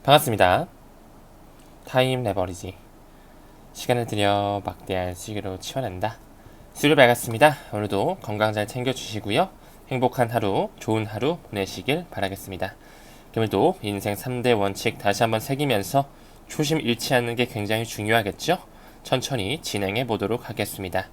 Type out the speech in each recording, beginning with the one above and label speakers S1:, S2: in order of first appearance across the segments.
S1: 반갑습니다. 타임 레버리지. 시간을 들여 막대한 수익으로 치환한다. 수익을 밝았습니다. 오늘도 건강 잘 챙겨주시고요. 행복한 하루, 좋은 하루 보내시길 바라겠습니다. 오늘도 인생 3대 원칙 다시 한번 새기면서 초심 잃지 않는 게 굉장히 중요하겠죠? 천천히 진행해 보도록 하겠습니다.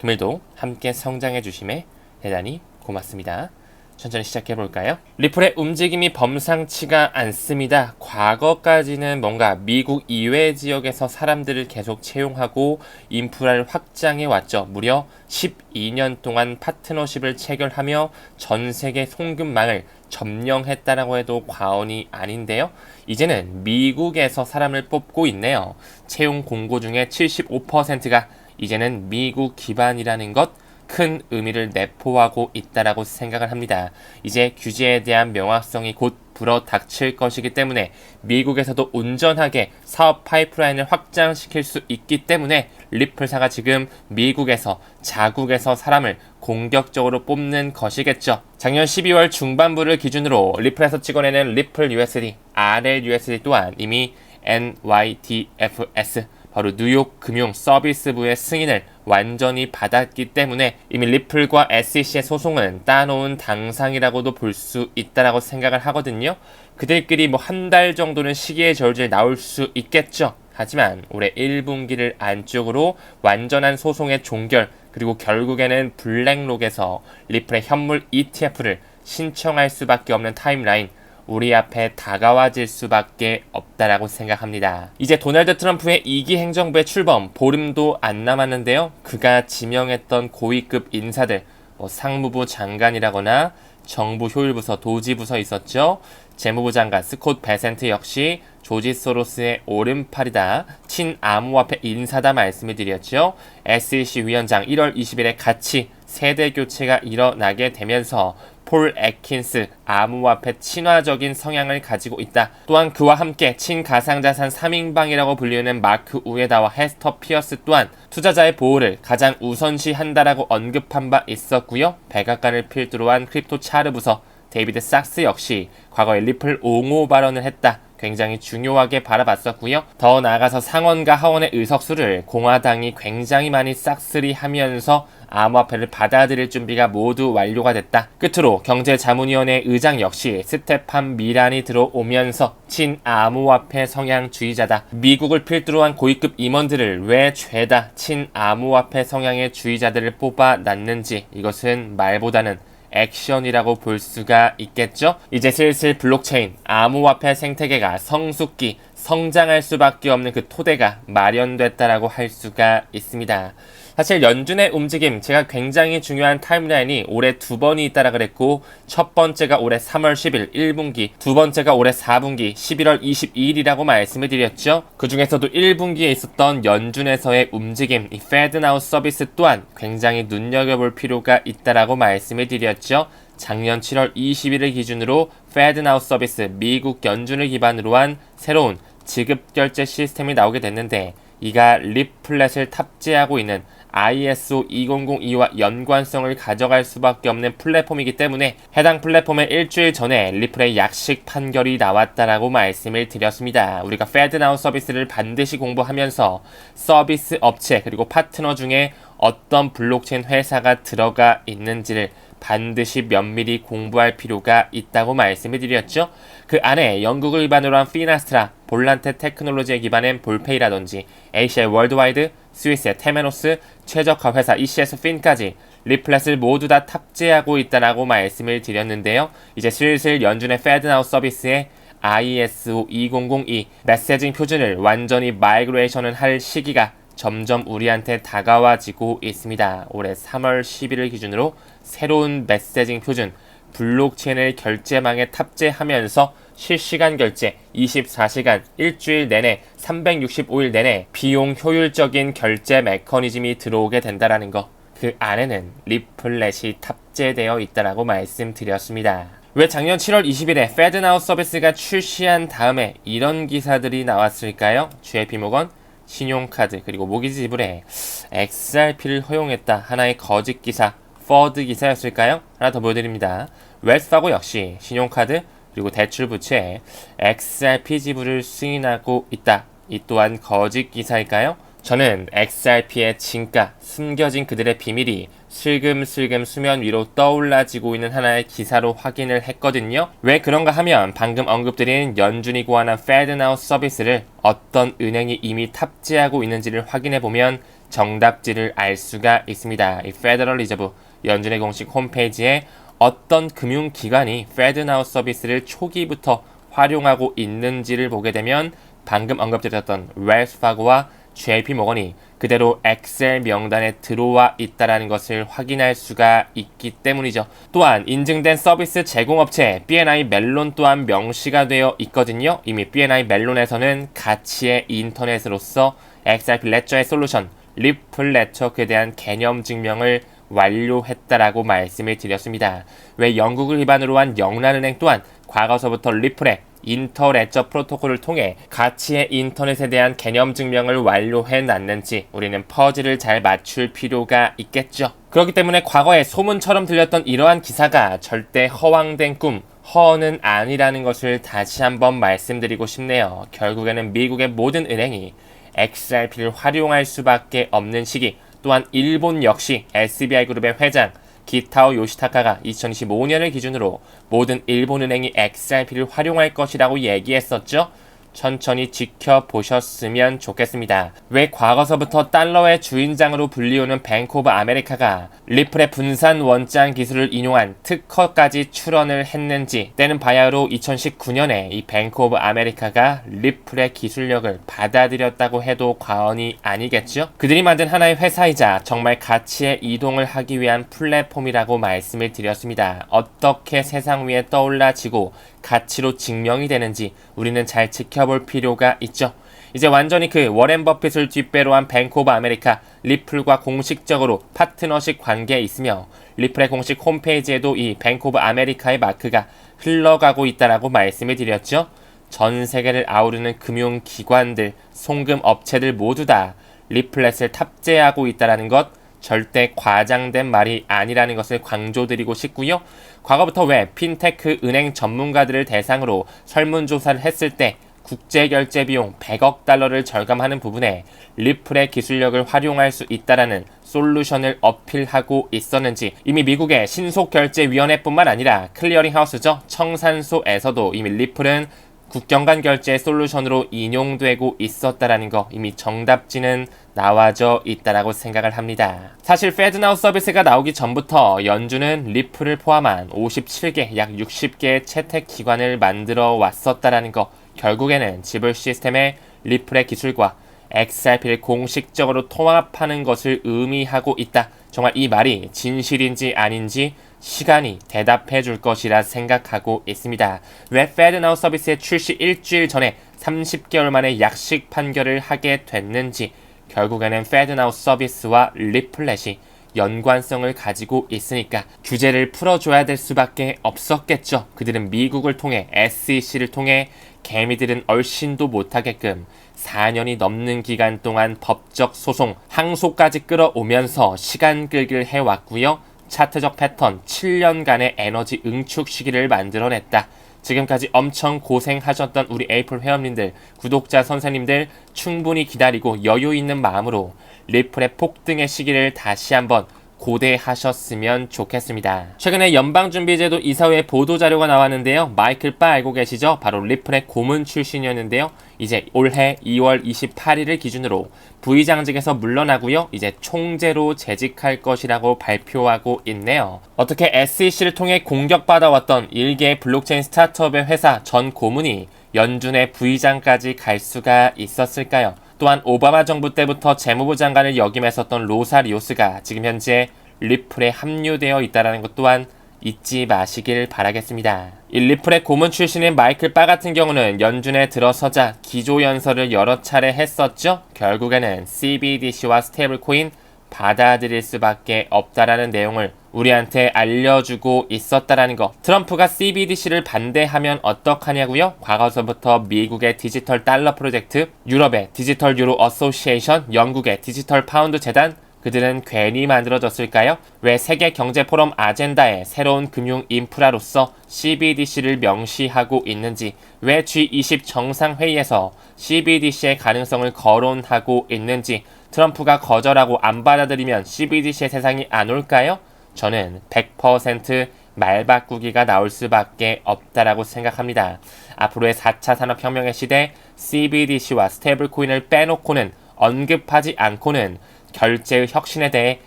S1: 오늘도 함께 성장해 주심에 대단히 고맙습니다. 천천히 시작해 볼까요? 리플의 움직임이 범상치가 않습니다. 과거까지는 뭔가 미국 이외 지역에서 사람들을 계속 채용하고 인프라를 확장해 왔죠. 무려 12년 동안 파트너십을 체결하며 전 세계 송금망을 점령했다라고 해도 과언이 아닌데요. 이제는 미국에서 사람을 뽑고 있네요. 채용 공고 중에 75%가 이제는 미국 기반이라는 것, 큰 의미를 내포하고 있다라고 생각을 합니다. 이제 규제에 대한 명확성이 곧 불어닥칠 것이기 때문에 미국에서도 온전하게 사업 파이프라인을 확장시킬 수 있기 때문에 리플사가 지금 미국에서 자국에서 사람을 공격적으로 뽑는 것이겠죠. 작년 12월 중반부를 기준으로 리플에서 찍어내는 리플 USD, RL USD 또한 이미 NYDFS 바로 뉴욕 금융 서비스부의 승인을 완전히 받았기 때문에 이미 리플과 SEC의 소송은 따놓은 당상이라고도 볼 수 있다라고 생각을 하거든요. 그들끼리 뭐 한 달 정도는 시기의 저울질 나올 수 있겠죠. 하지만 올해 1분기를 안쪽으로 완전한 소송의 종결, 그리고 결국에는 블랙록에서 리플의 현물 ETF를 신청할 수밖에 없는 타임라인, 우리 앞에 다가와질 수밖에 없다라고 생각합니다. 이제 도널드 트럼프의 2기 행정부의 출범 보름도 안 남았는데요. 그가 지명했던 고위급 인사들, 상무부 장관이라거나 정부 효율부서 도지부서 있었죠. 재무부 장관 스콧 베센트 역시 조지 소로스의 오른팔이다, 친암호화폐 인사다 말씀을 드렸죠. SEC 위원장 1월 20일에 같이 세대 교체가 일어나게 되면서 폴 애킨스 암호화폐 친화적인 성향을 가지고 있다. 또한 그와 함께 친가상자산 3인방이라고 불리는 마크 우에다와 헤스터 피어스 또한 투자자의 보호를 가장 우선시한다라고 언급한 바 있었고요. 백악관을 필두로 한 크립토 차르 부서 데이비드 삭스 역시 과거에 리플 옹호 발언을 했다. 굉장히 중요하게 바라봤었고요. 더 나아가서 상원과 하원의 의석수를 공화당이 굉장히 많이 싹쓸이하면서 암호화폐를 받아들일 준비가 모두 완료가 됐다. 끝으로 경제자문위원회 의장 역시 스테판 미란이 들어오면서 친암호화폐 성향주의자다. 미국을 필두로 한 고위급 임원들을 왜 죄다 친암호화폐 성향의 주의자들을 뽑아놨는지, 이것은 말보다는 액션이라고 볼 수가 있겠죠. 이제 슬슬 블록체인, 암호화폐 생태계가 성숙기, 성장할 수밖에 없는 그 토대가 마련됐다라고 할 수가 있습니다. 사실 연준의 움직임, 제가 굉장히 중요한 타임라인이 올해 두 번이 있다라 그랬고, 첫 번째가 올해 3월 10일 1분기, 두 번째가 올해 4분기 11월 22일이라고 말씀을 드렸죠. 그 중에서도 1분기에 있었던 연준에서의 움직임, 이 Fed Now 서비스 또한 굉장히 눈여겨볼 필요가 있다라고 말씀을 드렸죠. 작년 7월 20일을 기준으로 Fed Now 서비스, 미국 연준을 기반으로 한 새로운 지급결제 시스템이 나오게 됐는데, 이가 리플렛을 탑재하고 있는 ISO 2002와 연관성을 가져갈 수밖에 없는 플랫폼이기 때문에 해당 플랫폼에 일주일 전에 리플의 약식 판결이 나왔다라고 말씀을 드렸습니다. 우리가 Fed Now 서비스를 반드시 공부하면서 서비스 업체 그리고 파트너 중에 어떤 블록체인 회사가 들어가 있는지를 반드시 면밀히 공부할 필요가 있다고 말씀을 드렸죠. 그 안에 영국을 기반으로 한 피나스트라, 볼란테 테크놀로지에 기반한 볼페이라든지 ACI 월드와이드, 스위스의 테메노스, 최적화 회사 ECS 핀까지 리플렛을 모두 다 탑재하고 있다라고 말씀을 드렸는데요. 이제 슬슬 연준의 Fed Now 서비스에 ISO 2002 메시징 표준을 완전히 마이그레이션을 할 시기가 점점 우리한테 다가와지고 있습니다. 올해 3월 10일을 기준으로 새로운 메시징 표준 블록체인을 결제망에 탑재하면서 실시간 결제 24시간 일주일 내내 365일 내내 비용 효율적인 결제 메커니즘이 들어오게 된다라는 거, 그 안에는 리플렛이 탑재되어 있다라고 말씀드렸습니다. 왜 작년 7월 20일에 Fed Now 서비스가 출시한 다음에 이런 기사들이 나왔을까요? JP모건 신용카드 그리고 모기지 지불에 XRP를 허용했다. 하나의 거짓 기사, 퍼드 기사였을까요? 하나 더 보여드립니다. 웰스파고 역시 신용카드, 그리고 대출 부채에 XRP 지분을 승인하고 있다. 이 또한 거짓 기사일까요? 저는 XRP의 진가, 숨겨진 그들의 비밀이 슬금슬금 수면 위로 떠올라지고 있는 하나의 기사로 확인을 했거든요. 왜 그런가 하면 방금 언급드린 연준이 고안한 FedNow 서비스를 어떤 은행이 이미 탑재하고 있는지를 확인해보면 정답지를 알 수가 있습니다. 이 페더럴 리저브 연준의 공식 홈페이지에 어떤 금융기관이 FedNow 서비스를 초기부터 활용하고 있는지를 보게 되면 방금 언급드렸던 웰스파고와 JP모건이 그대로 엑셀 명단에 들어와 있다는 것을 확인할 수가 있기 때문이죠. 또한 인증된 서비스 제공업체 BNI 멜론 또한 명시가 되어 있거든요. 이미 BNI 멜론에서는 가치의 인터넷으로서 XRP 레저의 솔루션 리플 네트워크에 대한 개념 증명을 완료했다라고 말씀을 드렸습니다. 왜 영국을 기반으로 한 영란은행 또한 과거서부터 리플의 인터레저 프로토콜을 통해 가치의 인터넷에 대한 개념 증명을 완료해 놨는지 우리는 퍼즐을 잘 맞출 필요가 있겠죠. 그렇기 때문에 과거에 소문처럼 들렸던 이러한 기사가 절대 허황된 꿈, 허언은 아니라는 것을 다시 한번 말씀드리고 싶네요. 결국에는 미국의 모든 은행이 XRP를 활용할 수밖에 없는 시기, 또한 일본 역시 SBI그룹의 회장 기타오 요시타카가 2025년을 기준으로 모든 일본은행이 XRP를 활용할 것이라고 얘기했었죠. 천천히 지켜보셨으면 좋겠습니다. 왜 과거서부터 달러의 주인장으로 불리우는 뱅크 오브 아메리카가 리플의 분산 원장 기술을 인용한 특허까지 출원을 했는지 때는 바야흐로 2019년에 이 뱅크 오브 아메리카가 리플의 기술력을 받아들였다고 해도 과언이 아니겠죠? 그들이 만든 하나의 회사이자 정말 가치의 이동을 하기 위한 플랫폼이라고 말씀을 드렸습니다. 어떻게 세상 위에 떠올라지고 가치로 증명이 되는지 우리는 잘 지켜볼 필요가 있죠. 이제 완전히 그 워렌 버핏을 뒷배로 한 뱅크 오브 아메리카, 리플과 공식적으로 파트너십 관계에 있으며 리플의 공식 홈페이지에도 이 뱅크 오브 아메리카의 마크가 흘러가고 있다라고 말씀을 드렸죠. 전 세계를 아우르는 금융기관들, 송금업체들 모두 다 리플렛을 탑재하고 있다는 것 절대 과장된 말이 아니라는 것을 강조드리고 싶고요. 과거부터 왜 핀테크 은행 전문가들을 대상으로 설문조사를 했을 때 국제결제 비용 100억 달러를 절감하는 부분에 리플의 기술력을 활용할 수 있다라는 솔루션을 어필하고 있었는지 이미 미국의 신속결제위원회뿐만 아니라 클리어링하우스죠. 청산소에서도 이미 리플은 국경 간 결제 솔루션으로 인용되고 있었다라는 거 이미 정답지는 나와져 있다라고 생각을 합니다. 사실 FedNow 서비스가 나오기 전부터 연준은 리플을 포함한 57개, 약 60개의 채택 기관을 만들어 왔었다라는 거 결국에는 지불 시스템의 리플의 기술과 XRP를 공식적으로 통합하는 것을 의미하고 있다. 정말 이 말이 진실인지 아닌지 시간이 대답해 줄 것이라 생각하고 있습니다. 왜 FedNow 서비스의 출시 일주일 전에 30개월 만에 약식 판결을 하게 됐는지 결국에는 FedNow 서비스와 리플렛이 연관성을 가지고 있으니까 규제를 풀어줘야 될 수밖에 없었겠죠. 그들은 미국을 통해 SEC를 통해 개미들은 얼씬도 못하게끔 4년이 넘는 기간 동안 법적 소송, 항소까지 끌어오면서 시간 끌기를 해왔고요. 차트적 패턴 7년간의 에너지 응축 시기를 만들어냈다. 지금까지 엄청 고생하셨던 우리 에이플 회원님들, 구독자 선생님들 충분히 기다리고 여유 있는 마음으로 리플의 폭등의 시기를 다시 한번 고대하셨으면 좋겠습니다. 최근에 연방준비제도 이사회 보도자료가 나왔는데요. 마이클 바 알고 계시죠? 바로 리플의 고문 출신이었는데요. 이제 올해 2월 28일을 기준으로 부의장직에서 물러나고요. 이제 총재로 재직할 것이라고 발표하고 있네요. 어떻게 SEC를 통해 공격받아왔던 일개의 블록체인 스타트업의 회사 전 고문이 연준의 부의장까지 갈 수가 있었을까요? 또한 오바마 정부 때부터 재무부 장관을 역임했었던 로사 리오스가 지금 현재 리플에 합류되어 있다는 것 또한 잊지 마시길 바라겠습니다. 이 리플의 고문 출신인 마이클 바 같은 경우는 연준에 들어서자 기조연설을 여러 차례 했었죠. 결국에는 CBDC와 스테이블 코인 받아들일 수밖에 없다라는 내용을 우리한테 알려주고 있었다라는 거. 트럼프가 CBDC를 반대하면 어떡하냐고요? 과거서부터 미국의 디지털 달러 프로젝트, 유럽의 디지털 유로 어소시에이션, 영국의 디지털 파운드 재단, 그들은 괜히 만들어졌을까요? 왜 세계경제포럼 아젠다에 새로운 금융 인프라로서 CBDC를 명시하고 있는지, 왜 G20 정상회의에서 CBDC의 가능성을 거론하고 있는지, 트럼프가 거절하고 안 받아들이면 CBDC의 세상이 안 올까요? 저는 100% 말바꾸기가 나올 수밖에 없다라고 생각합니다. 앞으로의 4차 산업혁명의 시대 CBDC와 스테이블코인을 빼놓고는 언급하지 않고는 결제의 혁신에 대해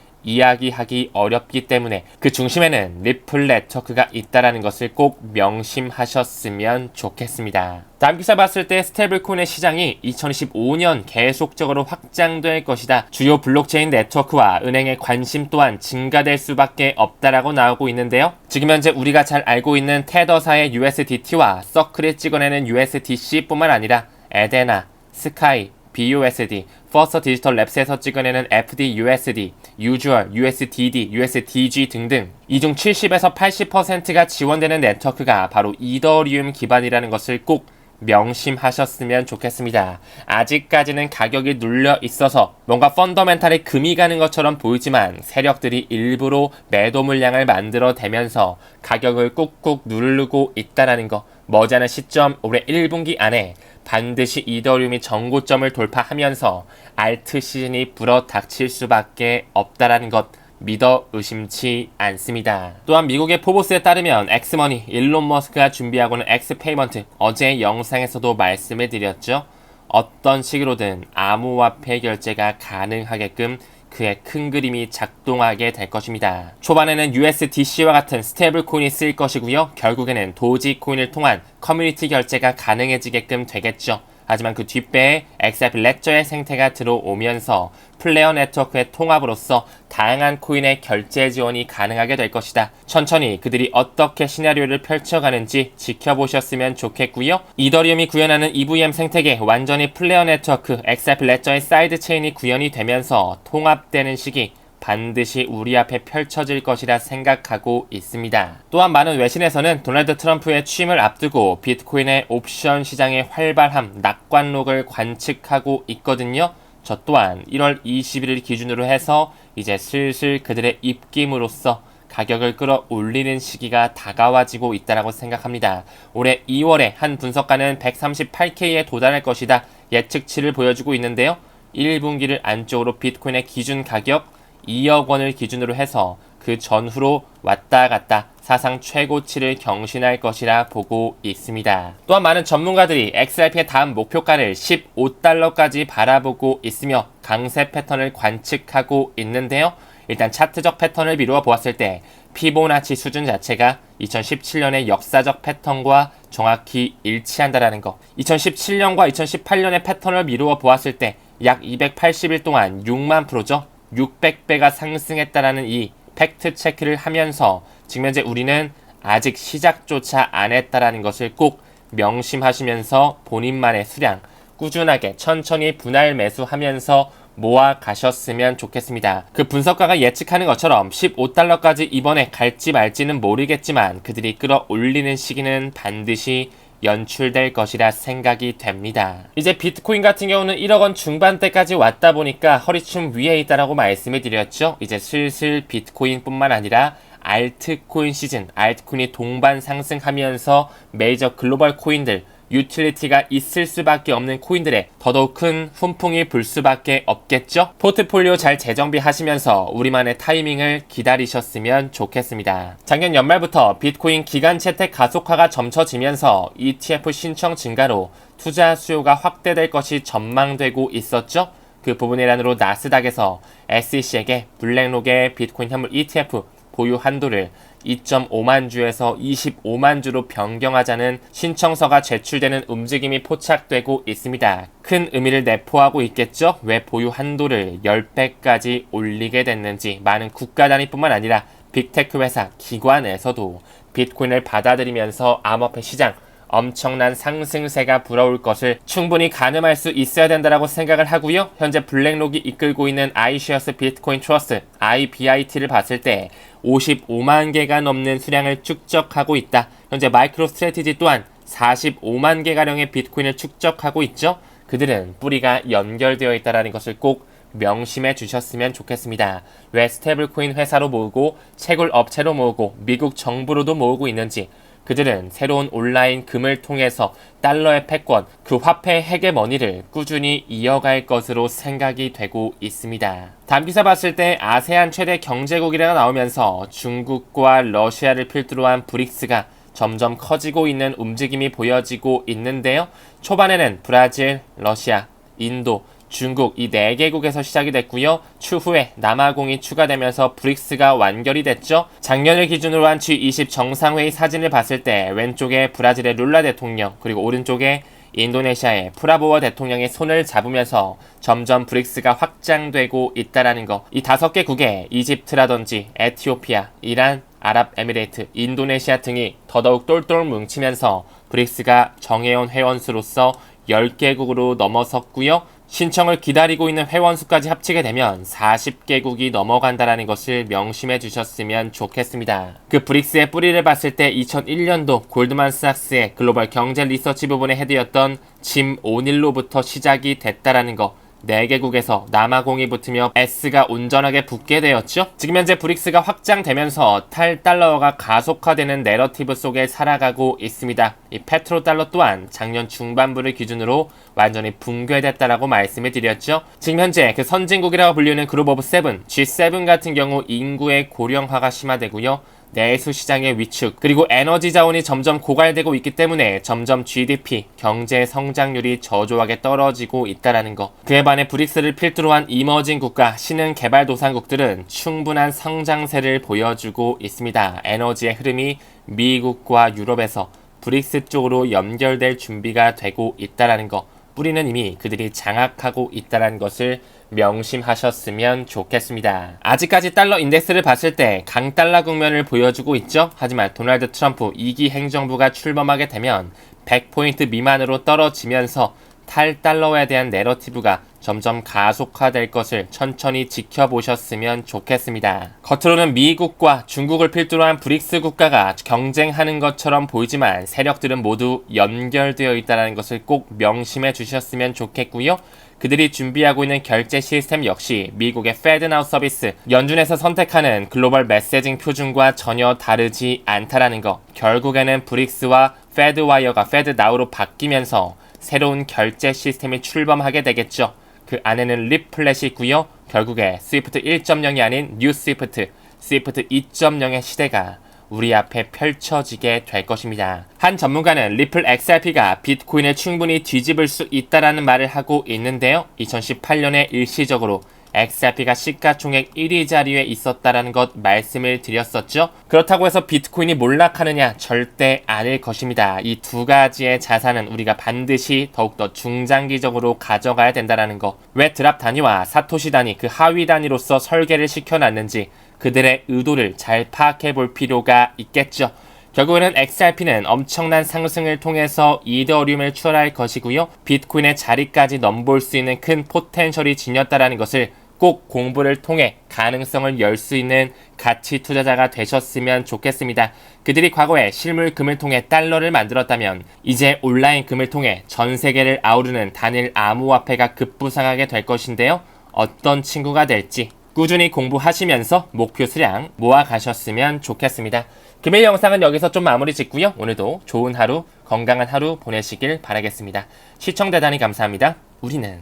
S1: 이야기하기 어렵기 때문에 그 중심에는 리플 네트워크가 있다는 것을 꼭 명심하셨으면 좋겠습니다. 다음 기사 봤을 때 스테이블코인의 시장이 2025년 계속적으로 확장될 것이다. 주요 블록체인 네트워크와 은행의 관심 또한 증가될 수밖에 없다라고 나오고 있는데요. 지금 현재 우리가 잘 알고 있는 테더사의 USDT와 서클이 찍어내는 USDC뿐만 아니라 에데나, 스카이, BUSD, 퍼스트 디지털 랩스에서 찍어내는 FDUSD, 유주얼, USDD, USDG 등등 이 중 70에서 80%가 지원되는 네트워크가 바로 이더리움 기반이라는 것을 꼭 명심하셨으면 좋겠습니다. 아직까지는 가격이 눌려 있어서 뭔가 펀더멘탈에 금이 가는 것처럼 보이지만 세력들이 일부러 매도 물량을 만들어대면서 가격을 꾹꾹 누르고 있다는 거, 머지않은 시점 올해 1분기 안에 반드시 이더리움이 정고점을 돌파하면서 알트 시즌이 불어닥칠 수밖에 없다라는 것 믿어 의심치 않습니다. 또한 미국의 포브스에 따르면 엑스머니, 일론 머스크가 준비하고는 엑스페이먼트, 어제 영상에서도 말씀을 드렸죠. 어떤 식으로든 암호화폐 결제가 가능하게끔 그의 큰 그림이 작동하게 될 것입니다. 초반에는 USDC와 같은 스테이블 코인이 쓰일 것이고요. 결국에는 도지 코인을 통한 커뮤니티 결제가 가능해지게끔 되겠죠. 하지만 그 뒷배에 XRP 레저의 생태가 들어오면서 플레이어 네트워크의 통합으로서 다양한 코인의 결제 지원이 가능하게 될 것이다. 천천히 그들이 어떻게 시나리오를 펼쳐가는지 지켜보셨으면 좋겠고요. 이더리움이 구현하는 EVM 생태계 완전히 플레이어 네트워크 XRP 레저의 사이드 체인이 구현이 되면서 통합되는 시기 반드시 우리 앞에 펼쳐질 것이라 생각하고 있습니다. 또한 많은 외신에서는 도널드 트럼프의 취임을 앞두고 비트코인의 옵션 시장의 활발함, 낙관록을 관측하고 있거든요. 저 또한 1월 21일 기준으로 해서 이제 슬슬 그들의 입김으로써 가격을 끌어올리는 시기가 다가와지고 있다고 생각합니다. 올해 2월에 한 분석가는 138K에 도달할 것이다 예측치를 보여주고 있는데요. 1분기를 안쪽으로 비트코인의 기준 가격 2억 원을 기준으로 해서 그 전후로 왔다 갔다 사상 최고치를 경신할 것이라 보고 있습니다. 또한 많은 전문가들이 XRP의 다음 목표가를 15달러까지 바라보고 있으며 강세 패턴을 관측하고 있는데요. 일단 차트적 패턴을 미루어 보았을 때 피보나치 수준 자체가 2017년의 역사적 패턴과 정확히 일치한다라는 거. 2017년과 2018년의 패턴을 미루어 보았을 때 약 280일 동안 6만 프로죠. 600배가 상승했다라는 이 팩트 체크를 하면서 지금 현재 우리는 아직 시작조차 안 했다라는 것을 꼭 명심하시면서 본인만의 수량 꾸준하게 천천히 분할 매수하면서 모아 가셨으면 좋겠습니다. 그 분석가가 예측하는 것처럼 15달러까지 이번에 갈지 말지는 모르겠지만 그들이 끌어올리는 시기는 반드시 연출될 것이라 생각이 됩니다. 이제 비트코인 같은 경우는 1억 원 중반대까지 왔다 보니까 허리춤 위에 있다라고 말씀을 드렸죠. 이제 슬슬 비트코인뿐만 아니라 알트코인 시즌, 알트코인이 동반 상승하면서 메이저 글로벌 코인들, 유틸리티가 있을 수밖에 없는 코인들에 더더욱 큰 훈풍이 불 수밖에 없겠죠? 포트폴리오 잘 재정비하시면서 우리만의 타이밍을 기다리셨으면 좋겠습니다. 작년 연말부터 비트코인 기간 채택 가속화가 점쳐지면서 ETF 신청 증가로 투자 수요가 확대될 것이 전망되고 있었죠? 그 부분이란으로 나스닥에서 SEC에게 블랙록의 비트코인 현물 ETF 보유 한도를 2.5만 주에서 25만 주로 변경하자는 신청서가 제출되는 움직임이 포착되고 있습니다. 큰 의미를 내포하고 있겠죠? 왜 보유 한도를 10배까지 올리게 됐는지 많은 국가 단위뿐만 아니라 빅테크 회사, 기관에서도 비트코인을 받아들이면서 암호화폐 시장 엄청난 상승세가 불어올 것을 충분히 가늠할 수 있어야 된다고 생각을 하고요. 현재 블랙록이 이끌고 있는 iShares 비트코인 트러스트 IBIT를 봤을 때 55만 개가 넘는 수량을 축적하고 있다. 현재 마이크로 스트래티지 또한 45만 개가량의 비트코인을 축적하고 있죠. 그들은 뿌리가 연결되어 있다는 것을 꼭 명심해 주셨으면 좋겠습니다. 왜 스테이블코인 회사로 모으고 채굴 업체로 모으고 미국 정부로도 모으고 있는지, 그들은 새로운 온라인 금을 통해서 달러의 패권, 그 화폐의 헤게머니를 꾸준히 이어갈 것으로 생각이 되고 있습니다. 다음 기사 봤을 때 아세안 최대 경제국이라고 나오면서 중국과 러시아를 필두로 한 브릭스가 점점 커지고 있는 움직임이 보여지고 있는데요. 초반에는 브라질, 러시아, 인도, 중국 이 4개국에서 시작이 됐고요. 추후에 남아공이 추가되면서 브릭스가 완결이 됐죠. 작년을 기준으로 한 G20 정상회의 사진을 봤을 때 왼쪽에 브라질의 룰라 대통령, 그리고 오른쪽에 인도네시아의 프라보워 대통령의 손을 잡으면서 점점 브릭스가 확장되고 있다라는 거. 이 5개국에 이집트라든지 에티오피아, 이란, 아랍에미레이트, 인도네시아 등이 더더욱 똘똘 뭉치면서 브릭스가 정해온 회원수로서 10개국으로 넘어섰고요. 신청을 기다리고 있는 회원수까지 합치게 되면 40개국이 넘어간다라는 것을 명심해 주셨으면 좋겠습니다. 그 브릭스의 뿌리를 봤을 때 2001년도 골드만삭스의 글로벌 경제 리서치 부분의 헤드였던 짐 오닐로부터 시작이 됐다라는 거. 4개국에서 남아공이 붙으며 S가 온전하게 붙게 되었죠. 지금 현재 브릭스가 확장되면서 탈달러화가 가속화되는 내러티브 속에 살아가고 있습니다. 이 페트로달러 또한 작년 중반부를 기준으로 완전히 붕괴됐다라고 말씀을 드렸죠. 지금 현재 그 선진국이라고 불리는 그룹 오브 세븐, G7 같은 경우 인구의 고령화가 심화되고요. 내수 시장의 위축, 그리고 에너지 자원이 점점 고갈되고 있기 때문에 점점 GDP, 경제 성장률이 저조하게 떨어지고 있다는 거. 그에 반해 브릭스를 필두로 한 이머징 국가, 신흥개발도상국들은 충분한 성장세를 보여주고 있습니다. 에너지의 흐름이 미국과 유럽에서 브릭스 쪽으로 연결될 준비가 되고 있다는 거. 뿌리는 이미 그들이 장악하고 있다는 것을 명심하셨으면 좋겠습니다. 아직까지 달러 인덱스를 봤을 때 강달러 국면을 보여주고 있죠. 하지만 도널드 트럼프 2기 행정부가 출범하게 되면 100포인트 미만으로 떨어지면서 탈달러에 대한 내러티브가 점점 가속화될 것을 천천히 지켜보셨으면 좋겠습니다. 겉으로는 미국과 중국을 필두로 한 브릭스 국가가 경쟁하는 것처럼 보이지만 세력들은 모두 연결되어 있다는 것을 꼭 명심해 주셨으면 좋겠고요. 그들이 준비하고 있는 결제 시스템 역시 미국의 페드나우 서비스, 연준에서 선택하는 글로벌 메시징 표준과 전혀 다르지 않다라는 거. 결국에는 브릭스와 페드와이어가 페드나우로 바뀌면서 새로운 결제 시스템이 출범하게 되겠죠. 그 안에는 리플렛이 있고요. 결국에 스위프트 1.0이 아닌 뉴 스위프트, 스위프트 2.0의 시대가 우리 앞에 펼쳐지게 될 것입니다. 한 전문가는 리플 XRP가 비트코인을 충분히 뒤집을 수 있다라는 말을 하고 있는데요. 2018년에 일시적으로 XRP가 시가총액 1위 자리에 있었다라는 것 말씀을 드렸었죠. 그렇다고 해서 비트코인이 몰락하느냐? 절대 아닐 것입니다. 이 두 가지의 자산은 우리가 반드시 더욱더 중장기적으로 가져가야 된다는 거. 왜 드랍 단위와 사토시 단위, 그 하위 단위로서 설계를 시켜놨는지 그들의 의도를 잘 파악해 볼 필요가 있겠죠. 결국에는 XRP는 엄청난 상승을 통해서 이더리움을 추월할 것이고요. 비트코인의 자리까지 넘볼 수 있는 큰 포텐셜이 지녔다라는 것을 꼭 공부를 통해 가능성을 열 수 있는 가치 투자자가 되셨으면 좋겠습니다. 그들이 과거에 실물 금을 통해 달러를 만들었다면 이제 온라인 금을 통해 전 세계를 아우르는 단일 암호화폐가 급부상하게 될 것인데요. 어떤 친구가 될지 꾸준히 공부하시면서 목표 수량 모아가셨으면 좋겠습니다. 금일 영상은 여기서 좀 마무리 짓고요. 오늘도 좋은 하루, 건강한 하루 보내시길 바라겠습니다. 시청 대단히 감사합니다. 우리는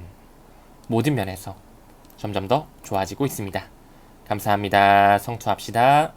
S1: 모든 면에서 점점 더 좋아지고 있습니다. 감사합니다. 성투합시다.